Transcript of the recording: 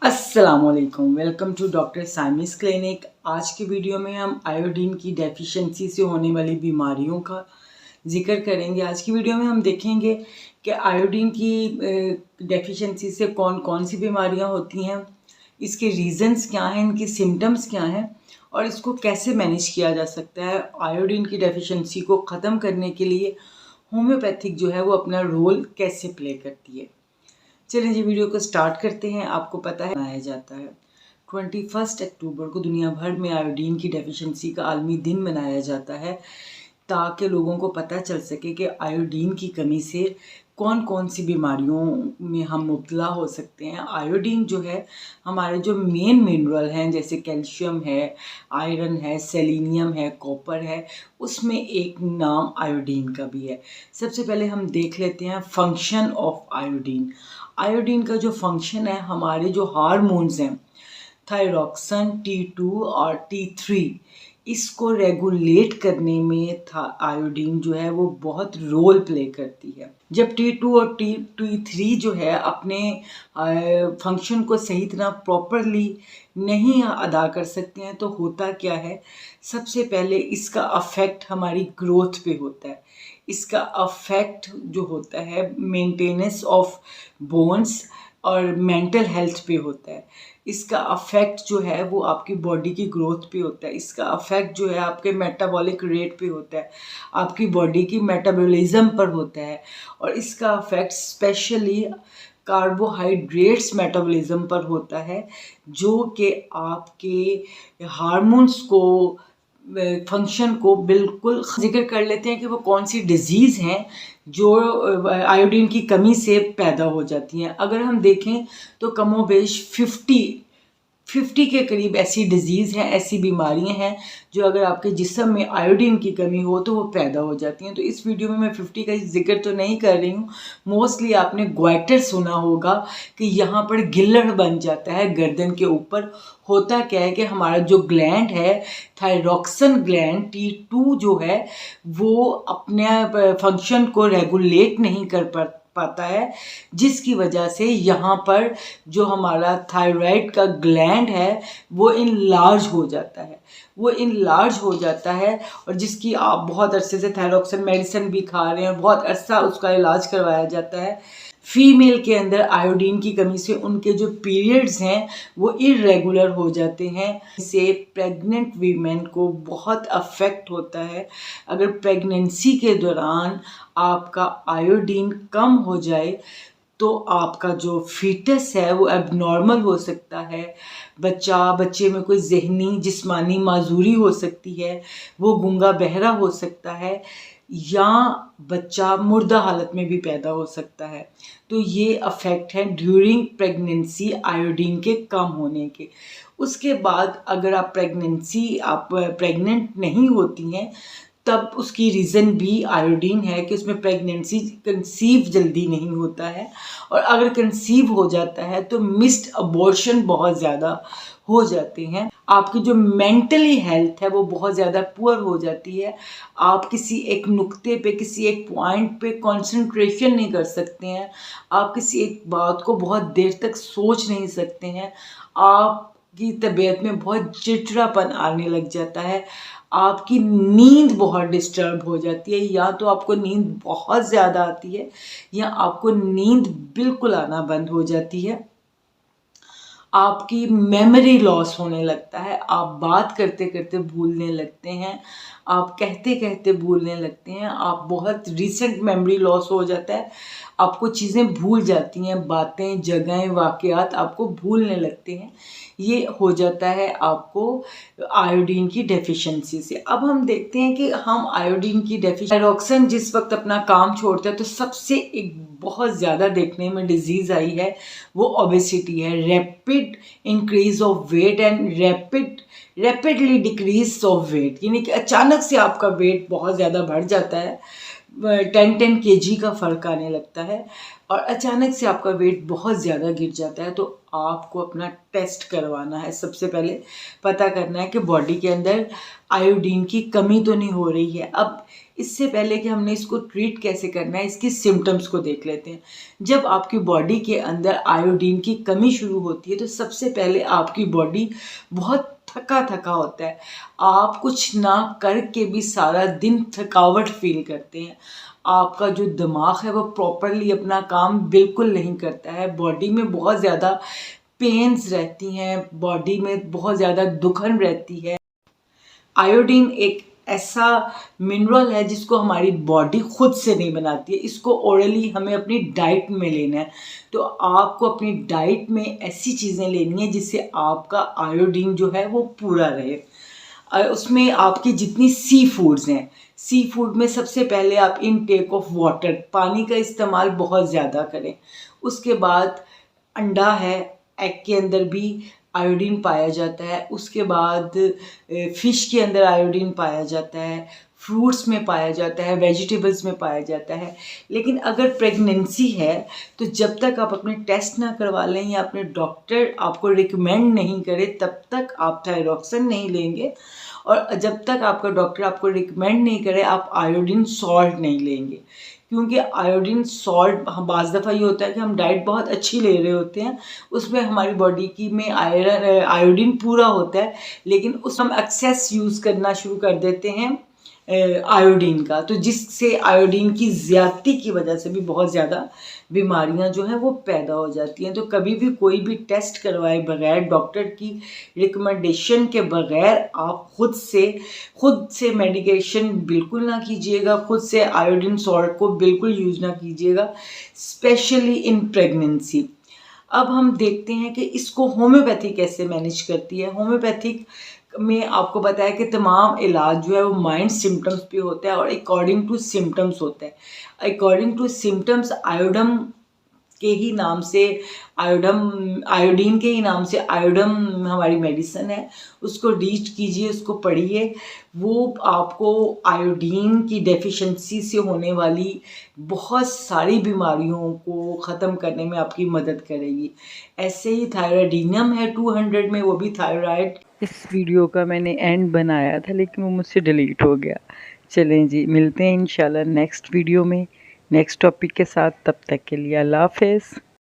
अस्सलामुअलैकुम, welcome to doctor साइमिस clinic. आज की वीडियो में हम आयोडीन की डेफिशिएंसी से होने वाली बीमारियों का जिक्र करेंगे। आज की वीडियो में हम देखेंगे कि आयोडीन की डेफिशिएंसी से कौन कौन सी बीमारियां होती हैं, इसके रीज़न्स क्या हैं, इनकी सिम्टम्स क्या हैं और इसको कैसे मैनेज किया जा सकता है। आयोडीन की डेफिशिएंसी को ख़त्म करने के लिए होम्योपैथिक जो है वो अपना रोल कैसे प्ले करती है। चलिए जी वीडियो को स्टार्ट करते हैं। आपको पता है मनाया जाता है 21 अक्टूबर को दुनिया भर में आयोडीन की डेफिशिएंसी का आलमी दिन मनाया जाता है, ताकि लोगों को पता चल सके कि आयोडीन की कमी से कौन कौन सी बीमारियों में हम मुब्तला हो सकते हैं। आयोडीन जो है हमारे जो मेन मिनरल हैं, जैसे कैल्शियम है, आयरन है, सेलेनियम है, कॉपर है, उसमें एक नाम आयोडीन का भी है। सबसे पहले हम देख लेते हैं फंक्शन ऑफ आयोडीन। आयोडीन का जो फंक्शन है, हमारे जो हार्मोन्स हैं थायरॉक्सिन T2 और T3, इसको रेगुलेट करने में आयोडीन जो है वो बहुत रोल प्ले करती है। जब T2 और T3 जो है अपने फंक्शन को सही तरह प्रॉपरली नहीं अदा कर सकते हैं तो होता क्या है, सबसे पहले इसका अफेक्ट हमारी ग्रोथ पे होता है। इसका अफेक्ट जो होता है मेंटेनेंस ऑफ बोन्स और मेंटल हेल्थ पे होता है। इसका अफेक्ट जो है वो आपकी बॉडी की ग्रोथ पे होता है। इसका अफेक्ट जो है आपके मेटाबॉलिक रेट पे होता है, आपकी बॉडी की मेटाबॉलिज्म पर होता है। और इसका अफेक्ट स्पेशली कार्बोहाइड्रेट्स मेटाबॉलिज्म पर होता है, जो कि आपके हार्मोन्स को फंक्शन को बिल्कुल जिक्र कर लेते हैं कि वो कौन सी डिजीज़ हैं जो आयोडीन की कमी से पैदा हो जाती हैं। अगर हम देखें तो कमोबेश 50 के करीब ऐसी डिजीज़ हैं, ऐसी बीमारियां हैं जो अगर आपके जिस्म में आयोडीन की कमी हो तो वो पैदा हो जाती हैं। तो इस वीडियो में मैं 50 का जिक्र तो नहीं कर रही हूँ। मोस्टली आपने ग्वाइटर सुना होगा कि यहाँ पर गिल्लड़ बन जाता है गर्दन के ऊपर। होता क्या है कि हमारा जो ग्लैंड है थायरॉक्सिन ग्लैंड T2 जो है वो अपने फंक्शन को रेगुलेट नहीं कर पाता है, जिसकी वजह से यहाँ पर जो हमारा थायराइड का ग्लैंड है वो इनलार्ज हो जाता है और जिसकी आप बहुत अरसे से थायरॉक्सिन मेडिसिन भी खा रहे हैं, बहुत अरसा उसका इलाज करवाया जाता है। फीमेल के अंदर आयोडीन की कमी से उनके जो पीरियड्स हैं वो इरेगुलर हो जाते हैं। इससे प्रेग्नेंट वीमेन को बहुत अफेक्ट होता है। अगर प्रेगनेंसी के दौरान आपका आयोडीन कम हो जाए तो आपका जो फीटस है वो एबनॉर्मल हो सकता है। बच्चे में कोई जहनी जिस्मानी माजूरी हो सकती है, वो गूंगा बहरा हो सकता है, या बच्चा मुर्दा हालत में भी पैदा हो सकता है। तो ये अफेक्ट है ड्यूरिंग प्रेगनेंसी आयोडीन के कम होने के। उसके बाद अगर आप प्रेग्नेंट नहीं होती हैं तब उसकी रीज़न भी आयोडीन है कि उसमें प्रेगनेंसी कंसीव जल्दी नहीं होता है, और अगर कंसीव हो जाता है तो मिस्ड अबॉर्शन बहुत ज़्यादा हो जाते हैं। आपकी जो मेंटली हेल्थ है वो बहुत ज़्यादा पुअर हो जाती है। आप किसी एक नुक्ते पे, किसी एक पॉइंट पे कंसंट्रेशन नहीं कर सकते हैं। आप किसी एक बात को बहुत देर तक सोच नहीं सकते हैं। आपकी तबीयत में बहुत चिड़चिड़ापन आने लग जाता है। आपकी नींद बहुत डिस्टर्ब हो जाती है, या तो आपको नींद बहुत ज़्यादा आती है या आपको नींद बिल्कुल आना बंद हो जाती है। आपकी मेमोरी लॉस होने लगता है, आप बात करते करते भूलने लगते हैं, आप कहते कहते भूलने लगते हैं, आप बहुत रिसेंट मेमोरी लॉस हो जाता है, आपको चीज़ें भूल जाती हैं, बातें, जगहें, वाक़यात आपको भूलने लगते हैं। ये हो जाता है आपको आयोडीन की डेफिशिएंसी से। अब हम देखते हैं कि हम आयोडीन की थायरॉक्सिन जिस वक्त अपना काम छोड़ता है तो सबसे एक बहुत ज़्यादा देखने में डिजीज़ आई है वो ओबेसिटी है। Rapid increase of weight and rapidly decrease of weight, यानी कि अचानक से आपका वेट बहुत ज़्यादा बढ़ जाता है, 10 kg का फ़र्क आने लगता है और अचानक से आपका वेट बहुत ज़्यादा गिर जाता है। तो आपको अपना टेस्ट करवाना है। सबसे पहले पता करना है कि बॉडी के अंदर आयोडीन की कमी तो नहीं हो रही है। अब इससे पहले कि हमने इसको ट्रीट कैसे करना है, इसकी सिम्टम्स को देख लेते हैं। जब आपकी बॉडी के अंदर आयोडीन की कमी शुरू होती है तो सबसे पहले आपकी बॉडी बहुत थका थका होता है। आप कुछ ना करके भी सारा दिन थकावट फील करते हैं। आपका जो दिमाग है वो प्रॉपरली अपना काम बिल्कुल नहीं करता है। बॉडी में बहुत ज़्यादा पेन्स रहती हैं, बॉडी में बहुत ज़्यादा दुखन रहती है। आयोडीन एक ऐसा मिनरल है जिसको हमारी बॉडी खुद से नहीं बनाती है। इसको ओरली हमें अपनी डाइट में लेना है। तो आपको अपनी डाइट में ऐसी चीज़ें लेनी है जिससे आपका आयोडीन जो है वो पूरा रहे। उसमें आपकी जितनी सी फूड्स हैं, सी फूड में सबसे पहले आप इनटेक ऑफ वाटर, पानी का इस्तेमाल बहुत ज़्यादा करें। उसके बाद अंडा है, एग के अंदर भी आयोडीन पाया जाता है। उसके बाद फ़िश के अंदर आयोडीन पाया जाता है, फ्रूट्स में पाया जाता है, वेजिटेबल्स में पाया जाता है। लेकिन अगर प्रेगनेंसी है तो जब तक आप अपने टेस्ट ना करवा लें या अपने डॉक्टर आपको रिकमेंड नहीं करे तब तक आप थायरॉक्सिन नहीं लेंगे, और जब तक आपका डॉक्टर आपको रिकमेंड नहीं करे आप आयोडीन सॉल्ट नहीं लेंगे। क्योंकि आयोडीन सॉल्ट बाज़ दफ़ा ये होता है कि हम डाइट बहुत अच्छी ले रहे होते हैं, उसमें हमारी बॉडी की में आयोडीन पूरा होता है, लेकिन उस हम एक्सेस यूज़ करना शुरू कर देते हैं आयोडीन का, तो जिससे आयोडीन की ज़्यादती की वजह से भी बहुत ज़्यादा बीमारियां जो हैं वो पैदा हो जाती हैं। तो कभी भी कोई भी टेस्ट करवाए बगैर, डॉक्टर की रिकमेंडेशन के बगैर आप खुद से मेडिकेशन बिल्कुल ना कीजिएगा, खुद से आयोडीन सॉल्ट को बिल्कुल यूज़ ना कीजिएगा, स्पेशली इन प्रेगनेंसी। अब हम देखते हैं कि इसको होम्योपैथी कैसे मैनेज करती है। होम्योपैथिक में आपको बताया कि तमाम इलाज जो है वो माइंड सिम्टम्स पे होता है और अकॉर्डिंग टू सिम्टम्स होता है। अकॉर्डिंग टू सिम्टम्स आयोडम के ही नाम से आयोडीन के ही नाम से आयोडम हमारी मेडिसिन है, उसको रीड कीजिए, उसको पढ़िए। वो आपको आयोडीन की डेफिशिएंसी से होने वाली बहुत सारी बीमारियों को ख़त्म करने में आपकी मदद करेगी। ऐसे ही थायराइडिनियम है 200 में, वो भी थायराइड। इस वीडियो का मैंने एंड बनाया था लेकिन वो मुझसे डिलीट हो गया। चलें जी, मिलते हैं इंशाल्लाह नेक्स्ट वीडियो में नेक्स्ट टॉपिक के साथ। तब तक के लिए अल्लाह हाफ़िज़।